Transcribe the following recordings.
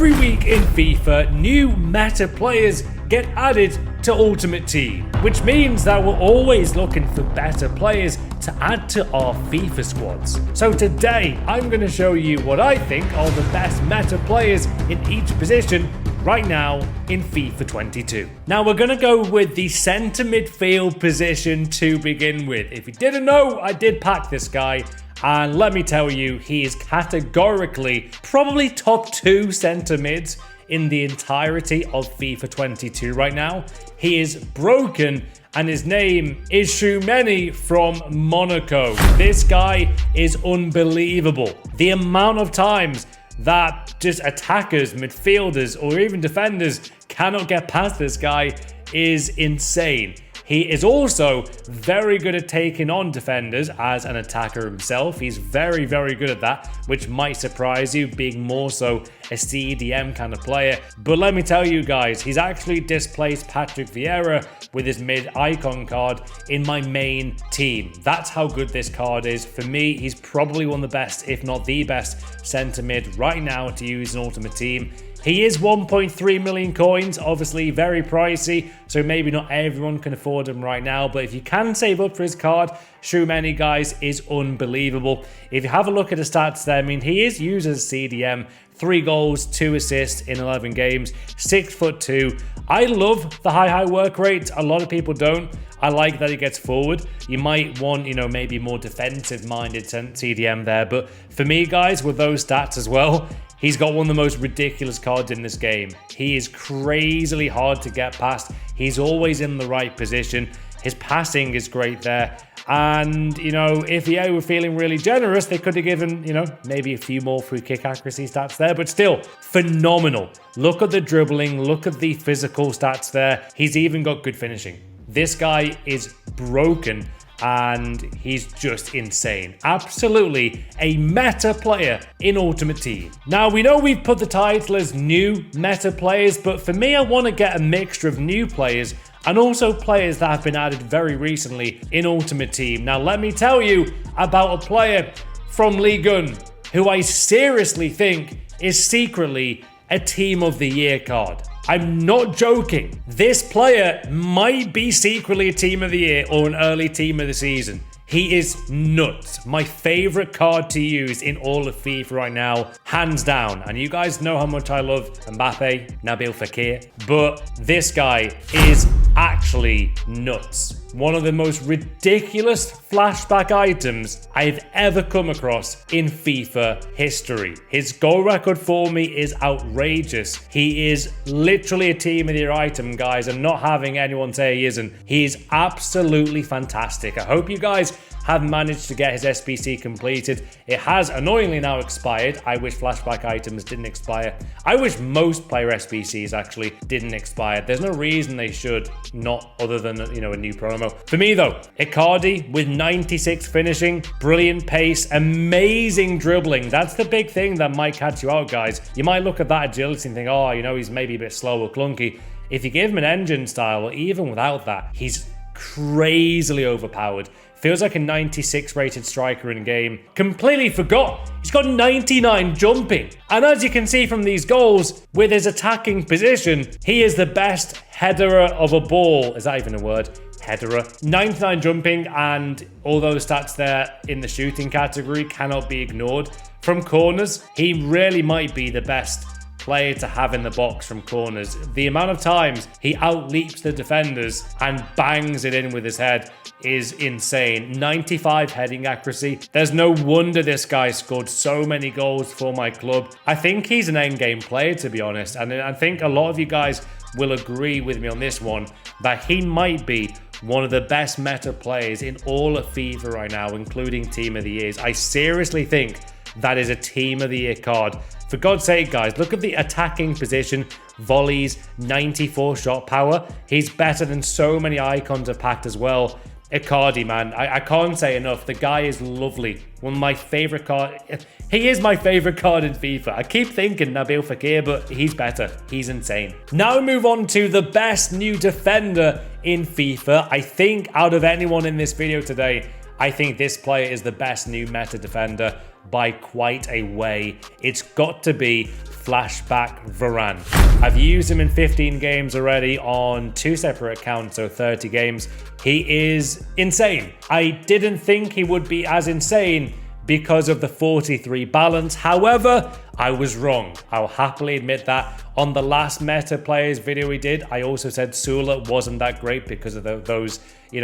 Every week in FIFA, new meta players get added to Ultimate Team, which means that we're always looking for better players to add to our FIFA squads. So today, I'm going to show you what I think are the best meta players in each position right now in FIFA 22. Now we're going to go with the centre midfield position to begin with. If you didn't know, I did pack this guy. And let me tell you, he is categorically probably top 2 centre mids in the entirety of FIFA 22 right now. He is broken and his name is Tchouameni from Monaco. This guy is unbelievable. The amount of times that just attackers, midfielders, or even defenders cannot get past this guy is insane. He is also very good at taking on defenders as an attacker himself. He's very, very good at that, which might surprise you, being more so a CDM kind of player. But let me tell you guys, he's actually displaced Patrick Vieira with his mid icon card in my main team. That's how good this card is. For me, he's probably one of the best, if not the best, centre mid right now to use in Ultimate Team. He is 1.3 million coins, obviously very pricey, so maybe not everyone can afford him right now, but if you can save up for his card, Tchouameni, guys, is unbelievable. If you have a look at the stats there, I mean, he is used as CDM, 3 goals, 2 assists in 11 games, 6'2". I love the high work rate. A lot of people don't. I like that he gets forward. You might want, maybe more defensive-minded CDM there, but for me, guys, with those stats as well, he's got one of the most ridiculous cards in this game. He is crazily hard to get past. He's always in the right position. His passing is great there. And, if EA were feeling really generous, they could have given, maybe a few more free kick accuracy stats there. But still, phenomenal. Look at the dribbling. Look at the physical stats there. He's even got good finishing. This guy is broken. And he's just insane. Absolutely a meta player in Ultimate Team. Now, we know we've put the title as new meta players, but for me, I want to get a mixture of new players and also players that have been added very recently in Ultimate Team. Now, let me tell you about a player from Ligue 1 who I seriously think is secretly a Team of the Year card. I'm not joking. This player might be secretly a Team of the Year or an early Team of the Season. He is nuts. My favorite card to use in all of FIFA right now, hands down. And you guys know how much I love Mbappe, Nabil Fekir. But this guy is actually nuts. One of the most ridiculous flashback items I've ever come across in FIFA history. His goal record for me is outrageous. He is literally a Team of the Year item, guys. I'm not having anyone say he isn't. He is absolutely fantastic. I hope you guys have managed to get his SBC completed. It has annoyingly now expired. I wish flashback items didn't expire. I wish most player SBCs actually didn't expire. There's no reason they should, not other than, a new promo. For me though, Icardi with 96 finishing, brilliant pace, amazing dribbling. That's the big thing that might catch you out, guys. You might look at that agility and think, he's maybe a bit slow or clunky. If you give him an engine style, or even without that, he's crazily overpowered. Feels like a 96 rated striker in game. Completely forgot. He's got 99 jumping. And as you can see from these goals, with his attacking position, he is the best headerer of a ball. Is that even a word? Headerer. 99 jumping, and all those stats there in the shooting category cannot be ignored. From corners, he really might be the best player to have in the box from corners. The amount of times he outleaps the defenders and bangs it in with his head is insane. 95 heading accuracy. There's no wonder this guy scored so many goals for my club. I think he's an endgame player, to be honest, and I think a lot of you guys will agree with me on this one, that he might be one of the best meta players in all of FIFA right now, including Team of the Years. I seriously think that is a Team of the Year card. For God's sake, guys, look at the attacking position, volleys, 94 shot power. He's better than so many icons have packed as well. Icardi, man, I can't say enough. The guy is lovely. One of my favorite cards. He is my favorite card in FIFA. I keep thinking Nabil Fekir, but he's better. He's insane. Now we move on to the best new defender in FIFA. I think out of anyone in this video today, I think this player is the best new meta defender. by quite a way. It's got to be Flashback Varane. I've used him in 15 games already on 2 separate accounts, so 30 games. He is insane. I didn't think he would be as insane because of the 43 balance. However, I was wrong. I'll happily admit that. On the last meta players video we did, I also said Sula wasn't that great because of those,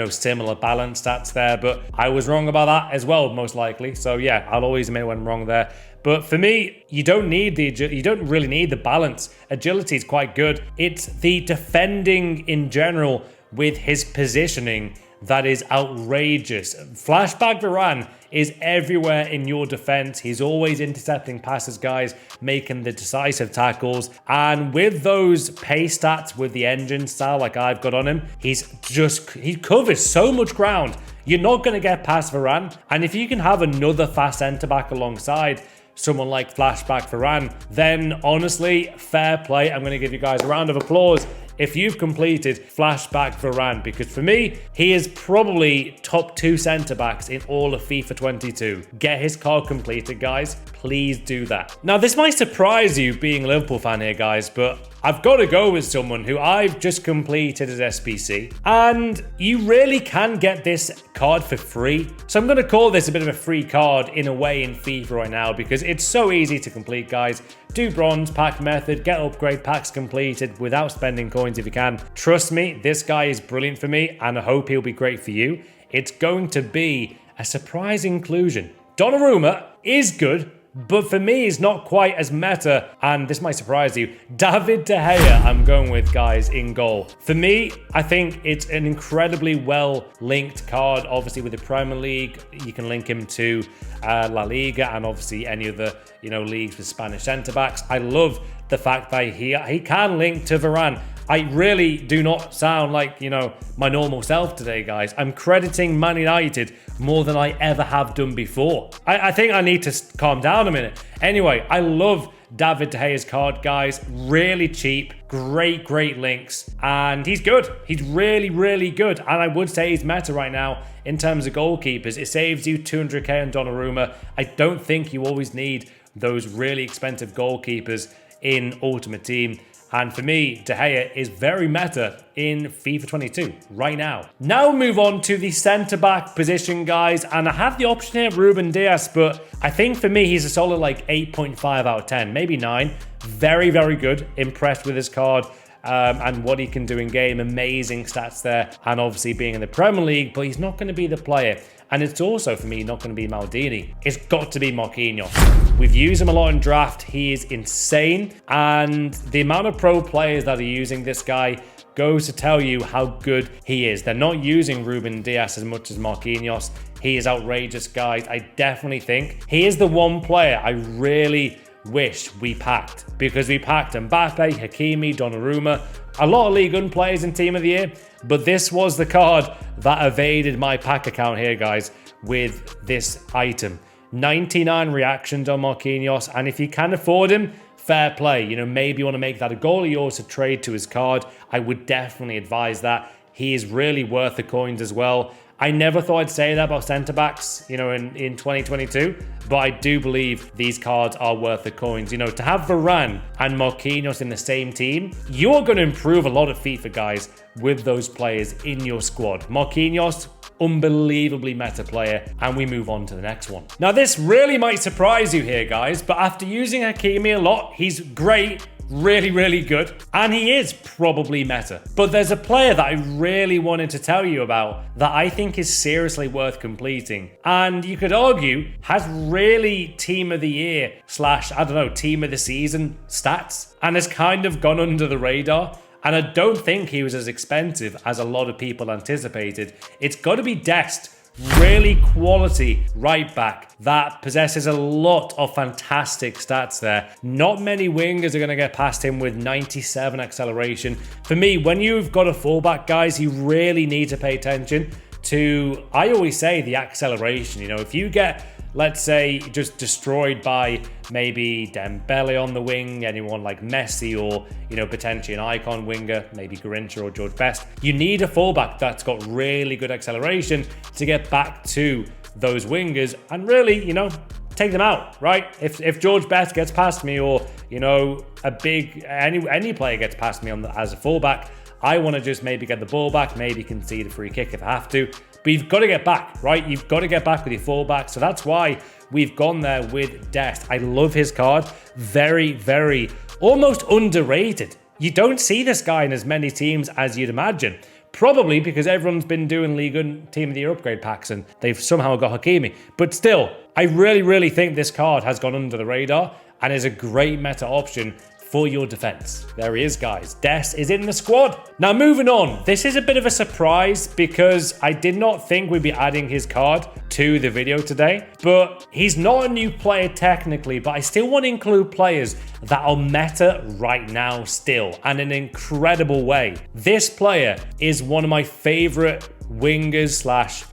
similar balance stats there, but I was wrong about that as well, most likely. So yeah, I'll always admit when I'm wrong there. But for me, you don't really need the balance. Agility is quite good. It's the defending in general with his positioning that is outrageous. Flashback Varane is everywhere in your defense. He's always intercepting passes, guys, making the decisive tackles. And with those pace stats with the engine style like I've got on him, he covers so much ground. You're not going to get past Varane. And if you can have another fast centre-back alongside someone like Flashback Varane, then honestly, fair play. I'm going to give you guys a round of applause if you've completed Flashback Varane, because for me, he is probably top 2 centre-backs in all of FIFA 22. Get his card completed, guys. Please do that. Now, this might surprise you being a Liverpool fan here, guys, but I've got to go with someone who I've just completed as SBC, and you really can get this card for free. So I'm going to call this a bit of a free card in a way in FIFA right now because it's so easy to complete, guys. Do bronze pack method, get upgrade packs completed without spending coins if you can. Trust me, this guy is brilliant for me and I hope he'll be great for you. It's going to be a surprise inclusion. Donnarumma is good, but for me, it's not quite as meta, and this might surprise you. David De Gea, I'm going with, guys, in goal. For me, I think it's an incredibly well-linked card. Obviously, with the Premier League, you can link him to La Liga and obviously any other, leagues with Spanish centre-backs. I love the fact that he can link to Varane. I really do not sound like, my normal self today, guys. I'm crediting Man United more than I ever have done before. I think I need to calm down a minute. Anyway, I love David De Gea's card, guys. Really cheap, great links, and he's good. He's really, really good, and I would say he's meta right now in terms of goalkeepers. It saves you 200k on Donnarumma. I don't think you always need those really expensive goalkeepers in Ultimate Team. And for me, De Gea is very meta in FIFA 22 right now. Now move on to the centre-back position, guys. And I have the option here, Ruben Dias, but I think for me, he's a solid like 8.5 out of 10, maybe 9. Very, very good. Impressed with his card. And what he can do in game. Amazing stats there. And obviously being in the Premier League, but he's not going to be the player. And it's also, for me, not going to be Maldini. It's got to be Marquinhos. We've used him a lot in draft. He is insane. And the amount of pro players that are using this guy goes to tell you how good he is. They're not using Ruben Dias as much as Marquinhos. He is outrageous, guys. I definitely think he is the one player I really wish we packed, because we packed Mbappe, Hakimi, Donnarumma, a lot of League One players in Team of the Year, but this was the card that evaded my pack account here, guys, with this item. 99 reactions on Marquinhos, and if you can afford him, fair play. Maybe you want to make that a goal of yours to trade to his card. I would definitely advise that. He is really worth the coins as well. I never thought I'd say that about centre-backs, in 2022, but I do believe these cards are worth the coins. To have Varane and Marquinhos in the same team, you're going to improve a lot of FIFA, guys, with those players in your squad. Marquinhos, unbelievably meta player, and we move on to the next one. Now, this really might surprise you here, guys, but after using Hakimi a lot, he's great. Really, really good. And he is probably meta. But there's a player that I really wanted to tell you about that I think is seriously worth completing. And you could argue has really Team of the Year / Team of the Season stats and has kind of gone under the radar. And I don't think he was as expensive as a lot of people anticipated. It's got to be Dest. Really quality right back that possesses a lot of fantastic stats there. Not many wingers are going to get past him with 97 acceleration. For me, when you've got a fullback, guys, you really need to pay attention to, I always say, the acceleration. If you get, let's say, just destroyed by maybe Dembele on the wing, anyone like Messi, or, potentially an icon winger, maybe Garrincha or George Best, you need a fullback that's got really good acceleration to get back to those wingers and really, take them out, right? If George Best gets past me, or, you know, any player gets past me as a fullback, I want to just maybe get the ball back, maybe concede a free kick if I have to. But you've got to get back, right? You've got to get back with your fullback. So that's why we've gone there with Dest. I love his card. Very, very, almost underrated. You don't see this guy in as many teams as you'd imagine. Probably because everyone's been doing League One Team of the Year upgrade packs and they've somehow got Hakimi. But still, I really, really think this card has gone under the radar and is a great meta option for your defense. There he is, guys. Dest is in the squad. Now, moving on. This is a bit of a surprise because I did not think we'd be adding his card to the video today, but he's not a new player technically, but I still want to include players that are meta right now still, and in an incredible way. This player is one of my favorite wingers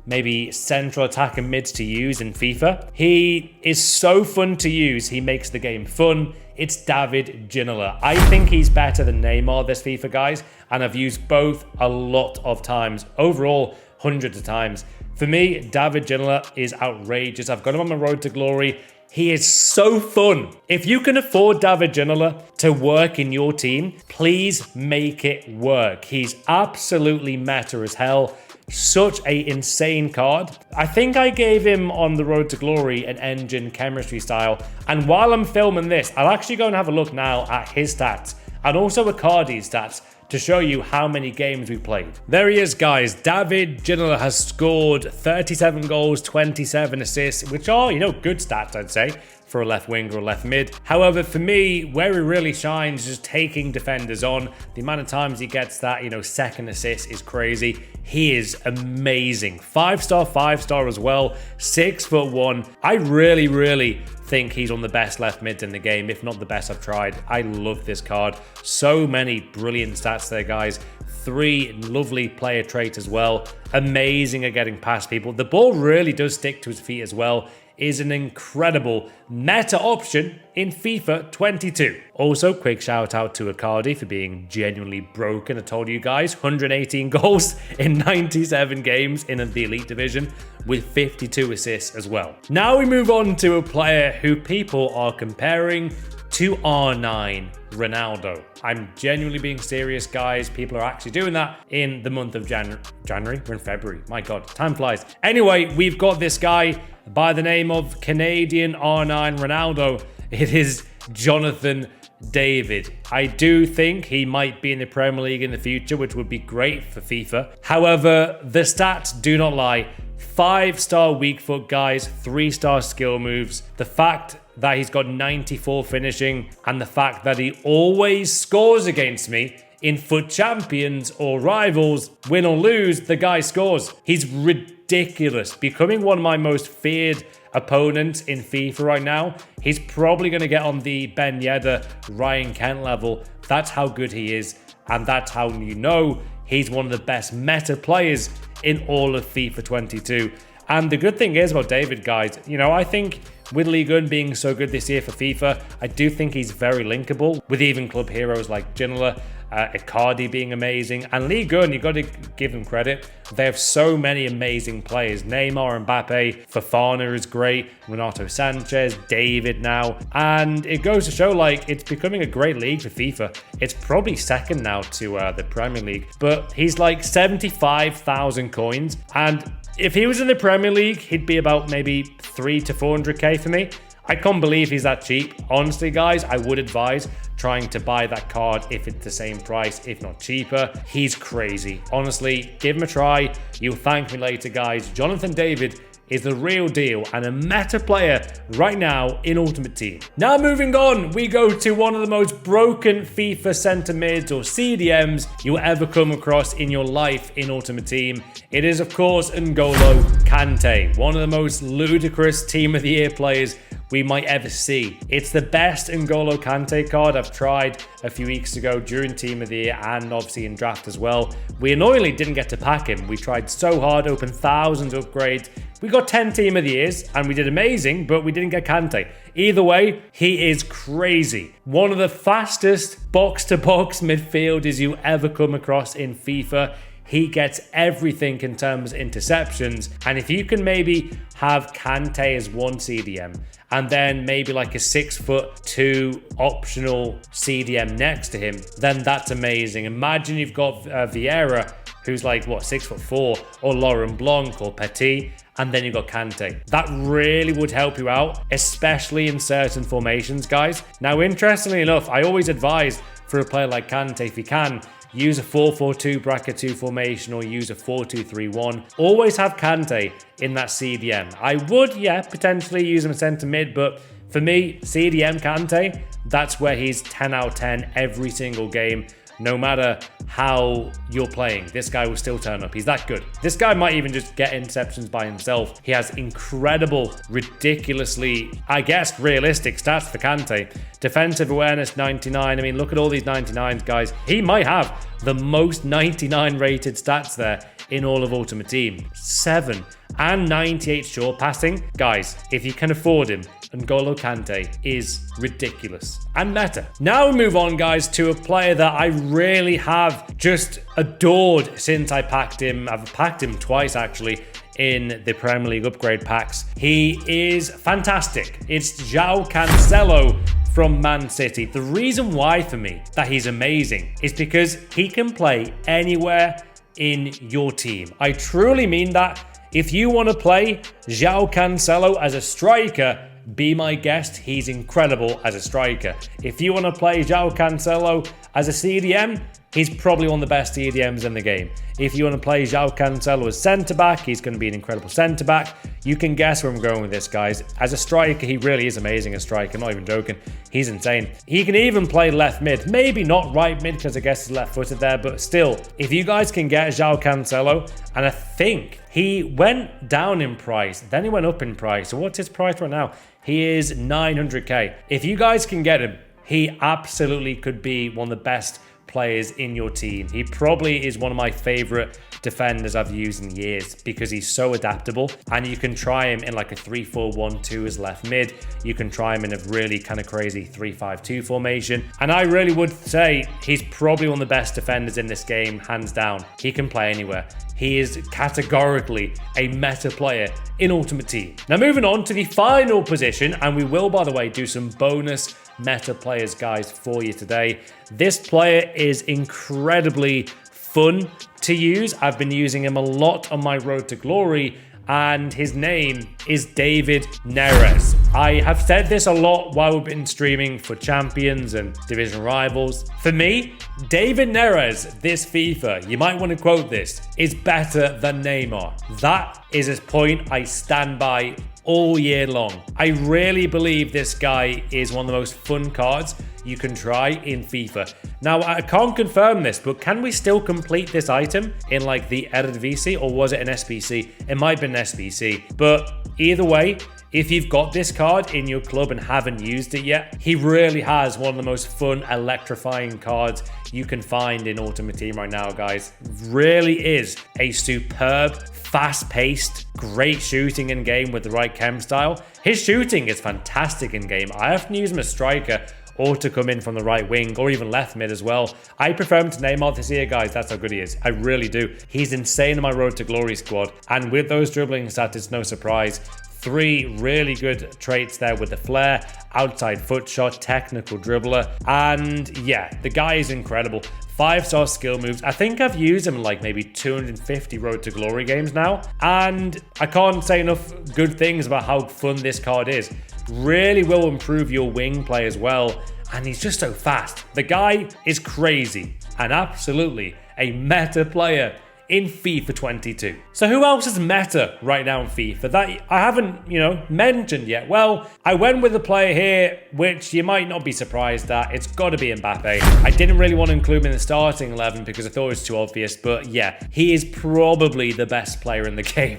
/ maybe central attacking mids to use in FIFA. He is so fun to use. He makes the game fun. It's David Ginola. I think he's better than Neymar this FIFA, guys, and I've used both a lot of times. Overall, hundreds of times. For me, David Ginola is outrageous. I've got him on my road to glory. He is so fun. If you can afford David Ginola to work in your team, please make it work. He's absolutely meta as hell. Such a insane card. I think I gave him on the road to glory an engine chemistry style. And while I'm filming this, I'll actually go and have a look now at his stats and also Icardi's stats to show you how many games we played. There he is, guys. David Ginola has scored 37 goals, 27 assists, which are, you know, good stats, I'd say, for a left wing or a left mid. However, for me, where he really shines is just taking defenders on. The amount of times he gets that, you know, second assist is crazy. He is amazing. 5-star as well. 6'1". I really, really think he's one of the best left mids in the game, if not the best I've tried. I love this card. So many brilliant stats there, guys. 3 lovely player traits as well. Amazing at getting past people. The ball really does stick to his feet as well. Is an incredible meta option in FIFA 22. Also, quick shout out to Icardi for being genuinely broken. I told you guys, 118 goals in 97 games in the Elite Division with 52 assists as well. Now we move on to a player who people are comparing to R9 Ronaldo. I'm genuinely being serious, guys. People are actually doing that in the month of January. We're in February. My God, time flies. Anyway, we've got this guy by the name of Canadian R9 Ronaldo. It is Jonathan David. I do think he might be in the Premier League in the future, which would be great for FIFA. However, the stats do not lie. 5-star weak foot, guys, 3-star skill moves. The fact that he's got 94 finishing and the fact that he always scores against me in FUT Champions or Rivals, win or lose, the guy scores. He's ridiculous. Becoming one of my most feared opponents in FIFA right now. He's probably going to get on the Ben Yedder, Ryan Kent level. That's how good he is. And that's how you know he's one of the best meta players in all of FIFA 22. And the good thing is about David, guys, you know, I think with League One being so good this year for FIFA, I do think he's very linkable with even club heroes like Ginola, Icardi being amazing. And League One, you got to give them credit. They have so many amazing players. Neymar, Mbappe, Fofana is great, Renato Sanchez, David now. And it goes to show, like, it's becoming a great league for FIFA. It's probably second now to the Premier League. But he's like 75,000 coins. And if he was in the Premier League, he'd be about maybe 300 to 400k for me. I can't believe he's that cheap. Honestly, guys, I would advise trying to buy that card if it's the same price, if not cheaper. He's crazy. Honestly, give him a try. You'll thank me later, guys. Jonathan David is the real deal and a meta player right now in Ultimate Team. Now moving on, we go to one of the most broken FIFA centre mids or CDMs you'll ever come across in your life in Ultimate Team. It is, of course, N'Golo Kante, one of the most ludicrous Team of the Year players we might ever see. It's the best N'Golo Kante card I've tried a few weeks ago during Team of the Year and obviously in draft as well. We annoyingly didn't get to pack him. We tried so hard, opened thousands of upgrades. We got 10 Team of the Years and we did amazing, but we didn't get Kante. Either way, he is crazy. One of the fastest box-to-box midfielders you ever come across in FIFA. He gets everything in terms of interceptions. And if you can maybe have Kante as one CDM, and then maybe like a 6'2" optional CDM next to him, then that's amazing. Imagine you've got Vieira, who's like, what, 6'4", or Laurent Blanc or Petit, and then you've got Kante. That really would help you out, especially in certain formations, guys. Now, interestingly enough, I always advise for a player like Kante, if you can, use a 4-4-2 bracket 2 formation or use a 4-2-3-1. Always have Kante in that CDM. I would, yeah, potentially use him centre mid, but for me, CDM Kante, that's where he's 10 out of 10 every single game. No matter how you're playing, this guy will still turn up. He's that good. This guy might even just get interceptions by himself. He has incredible, ridiculously, I guess, realistic stats for Kante. Defensive awareness, 99. I mean, look at all these 99s, guys. He might have the most 99 rated stats there in all of Ultimate Team. 7 and 98 short passing. Guys, if you can afford him, N'Golo Kante is ridiculous and meta. Now we move on, guys, to a player that I really have just adored since I packed him. I've packed him twice, actually, in the Premier League upgrade packs. He is fantastic. It's João Cancelo from Man City. The reason why for me that he's amazing is because he can play anywhere in your team. I truly mean that. If you want to play João Cancelo as a striker, be my guest. He's incredible as a striker. If you want to play João Cancelo as a CDM, he's probably one of the best CDMs in the game. If you want to play João Cancelo as centre-back, he's going to be an incredible centre-back. You can guess where I'm going with this, guys. As a striker, he really is amazing as a striker. I'm not even joking. He's insane. He can even play left mid. Maybe not right mid because I guess he's left-footed there, but still, if you guys can get João Cancelo, and I think he went down in price, then he went up in price. So what's his price right now? He is 900k. If you guys can get him, he absolutely could be one of the best players in your team. He probably is one of my favorite defenders I've used in years because he's so adaptable, and you can try him in like a 3-4-1-2 as left mid. You can try him in a really kind of crazy 3-5-2 formation, and I really would say he's probably one of the best defenders in this game, hands down. He can play anywhere. He is categorically a meta player in Ultimate Team. Now moving on to the final position, and we will, by the way, do some bonus meta players, guys, for you today. This player is incredibly fun to use. I've been using him a lot on my road to glory, and his name is David Neres. I have said this a lot while we've been streaming for champions and division rivals. For me, David Neres, this FIFA, you might want to quote this, is better than Neymar. That is a point I stand by all year long. I really believe this guy is one of the most fun cards you can try in FIFA. Now, I can't confirm this, but can we still complete this item in like the Eredivisie, or was it an SBC? It might have been an SBC, but either way, if you've got this card in your club and haven't used it yet, he really has one of the most fun, electrifying cards you can find in Ultimate Team right now, guys. Really is a superb, fast-paced, great shooting in game with the right chem style. His shooting is fantastic in game. I often use him as striker or to come in from the right wing or even left mid as well. I prefer him to Neymar this year, guys. That's how good he is. I really do. He's insane in my road to glory squad. And with those dribbling stats, it's no surprise. 3 really good traits there with the flair, outside foot shot, technical dribbler. And yeah, the guy is incredible. 5-star skill moves. I think I've used him in like maybe 250 Road to Glory games now. And I can't say enough good things about how fun this card is. Really will improve your wing play as well. And he's just so fast. The guy is crazy and absolutely a meta player in FIFA 22. So who else is meta right now in FIFA that I haven't, mentioned yet? Well, I went with a player here, which you might not be surprised at. It's got to be Mbappe. I didn't really want to include him in the starting 11 because I thought it was too obvious, but yeah, he is probably the best player in the game.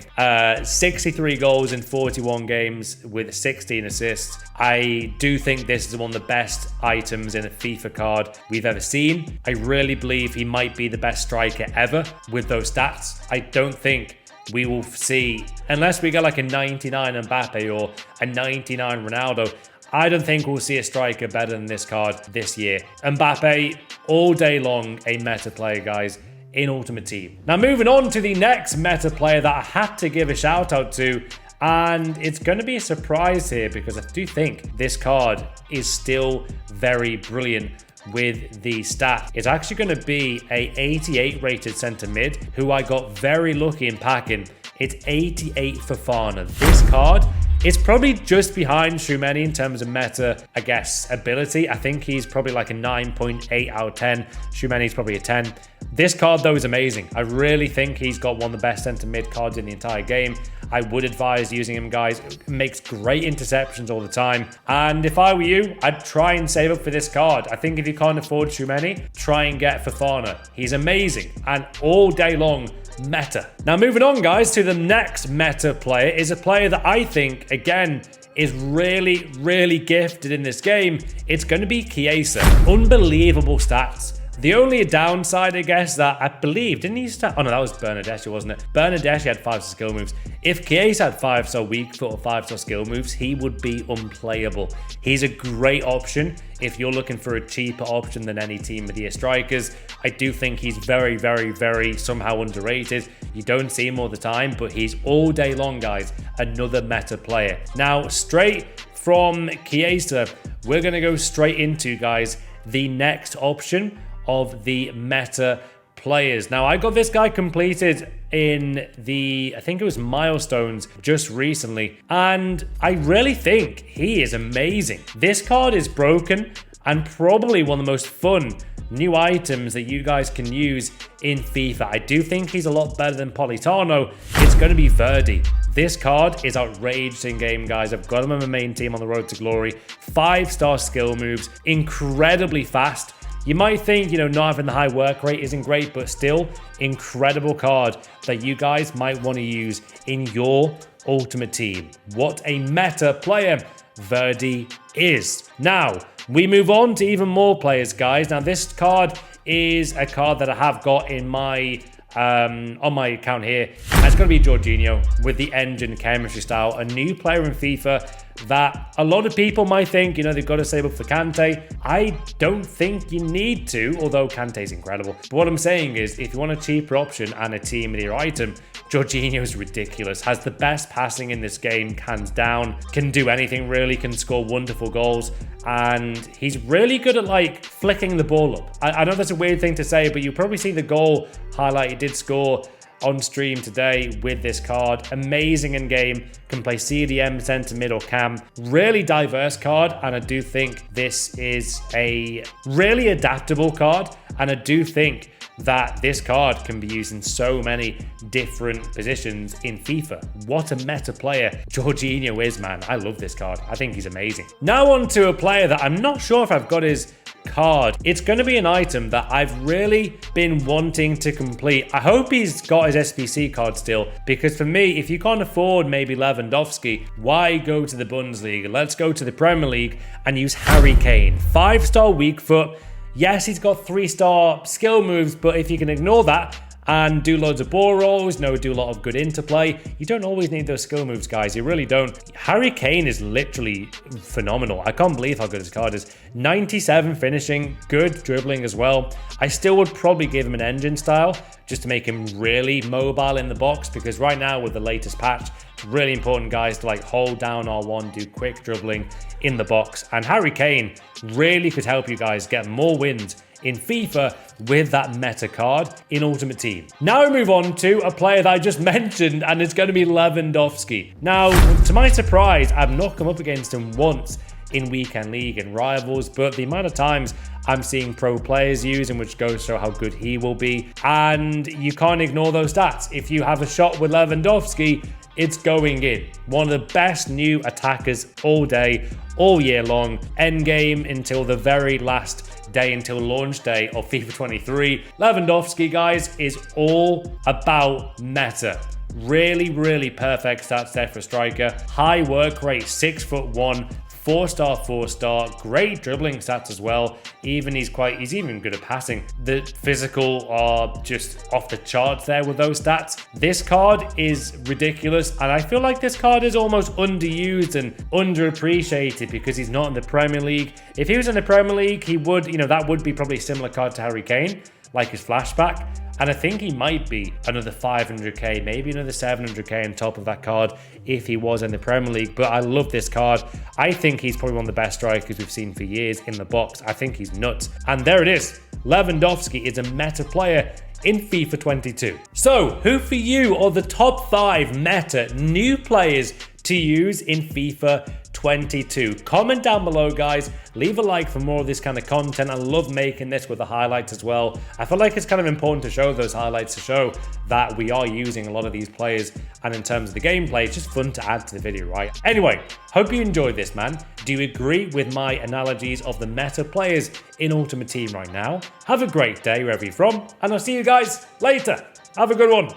63 goals in 41 games with 16 assists. I do think this is one of the best items in a FIFA card we've ever seen. I really believe he might be the best striker ever with those stats. I don't think we will see, unless we get like a 99 Mbappe or a 99 Ronaldo, I don't think we'll see a striker better than this card this year. Mbappe, all day long, a meta player, guys. in Ultimate Team. Now moving on to the next meta player that I had to give a shout out to, and it's going to be a surprise here because I do think this card is still very brilliant with the stat. It's actually going to be a 88 rated center mid who I got very lucky in packing. It's 88 for Fofana. This card is probably just behind Tchouameni in terms of meta, I guess, ability. I think he's probably like a 9.8 out of 10. Tchouameni's probably a 10. This card, though, is amazing. I really think he's got one of the best center mid cards in the entire game. I would advise using him, guys. Makes great interceptions all the time. And if I were you, I'd try and save up for this card. I think if you can't afford Tchouameni, try and get Fofana. He's amazing and all day long meta. Now moving on, guys, to the next meta player is a player that I think, again, is really, really gifted in this game. It's going to be Chiesa. Unbelievable stats. The only downside, I guess, that I believe, didn't he start? Oh no, that was Bernadeschi, wasn't it? Bernadeschi had 5-star skill moves. If Chiesa had 5-star weak foot or 5-star skill moves, he would be unplayable. He's a great option if you're looking for a cheaper option than any team with the strikers. I do think he's very, very, very somehow underrated. You don't see him all the time, but he's all day long, guys, another meta player. Now, straight from Chiesa, we're going to go straight into, guys, the next option of the meta players. Now, I got this guy completed in the, I think it was milestones just recently, and I really think he is amazing. This card is broken and probably one of the most fun new items that you guys can use in FIFA. I do think he's a lot better than Politano. It's going to be Verdi. This card is outrageous in game, guys. I've got him on my main team on the road to glory. 5-star skill moves, incredibly fast. You might think, you know, not having the high work rate isn't great, but still, incredible card that you guys might want to use in your ultimate team. What a meta player Verdi is. Now, we move on to even more players, guys. Now, this card is a card that I have got in my on my account here. And it's going to be Jorginho with the engine chemistry style, a new player in FIFA that a lot of people might think, you know, they've got to save up for Kante. I don't think you need to, although Kante's incredible. But what I'm saying is, if you want a cheaper option and a team with your item, Jorginho is ridiculous. Has the best passing in this game, hands down. Can do anything really, can score wonderful goals. And he's really good at, like, flicking the ball up. I know that's a weird thing to say, but you probably see the goal highlight he did score on stream today with this card. Amazing in game, can play CDM, centre, mid or cam. Really diverse card, and I do think this is a really adaptable card, and I do think that this card can be used in so many different positions in FIFA. What a meta player Jorginho is, man. I love this card. I think he's amazing. Now on to a player that I'm not sure if I've got his card. It's going to be an item that I've really been wanting to complete. I hope he's got his SBC card still, because for me, if you can't afford maybe Lewandowski, why go to the Bundesliga? Let's go to the Premier League and use Harry Kane. 5-star weak foot. Yes, he's got 3-star skill moves, but if you can ignore that and do loads of ball rolls, do a lot of good interplay, you don't always need those skill moves, guys. You really don't. Harry Kane is literally phenomenal. I can't believe how good his card is. 97 finishing, good dribbling as well. I still would probably give him an engine style just to make him really mobile in the box, because right now with the latest patch, it's really important, guys, to like hold down R1, do quick dribbling in the box. And Harry Kane really could help you guys get more wins in FIFA with that meta card in Ultimate Team. Now we move on to a player that I just mentioned, and it's going to be Lewandowski. Now, to my surprise, I've not come up against him once in Weekend League and Rivals, but the amount of times I'm seeing pro players use him, which goes to show how good he will be, and you can't ignore those stats. If you have a shot with Lewandowski, it's going in. One of the best new attackers all day, all year long. Endgame until the very last day, until launch day of FIFA 23. Lewandowski, guys, is all about meta. Really, really perfect stats there for a striker. High work rate, 6'1", 4-star, 4-star, great dribbling stats as well. He's even good at passing. The physical are just off the charts there with those stats. This card is ridiculous, and I feel like this card is almost underused and underappreciated because he's not in the Premier League. If he was in the Premier League, he would, that would be probably a similar card to Harry Kane, like his flashback. And I think he might be another 500k, maybe another 700k on top of that card if he was in the Premier League. But I love this card. I think he's probably one of the best strikers we've seen for years in the box. I think he's nuts. And there it is. Lewandowski is a meta player in FIFA 22. So, who for you are the top 5 meta new players to use in FIFA 22? Comment down below, guys. Leave a like for more of this kind of content. I love making this with the highlights as well. I feel like it's kind of important to show those highlights to show that we are using a lot of these players, and in terms of the gameplay, it's just fun to add to the video, right? Anyway, hope you enjoyed this, man. Do you agree with my analogies of the meta players in Ultimate Team right now? Have a great day wherever you're from, and I'll see you guys later. Have a good one.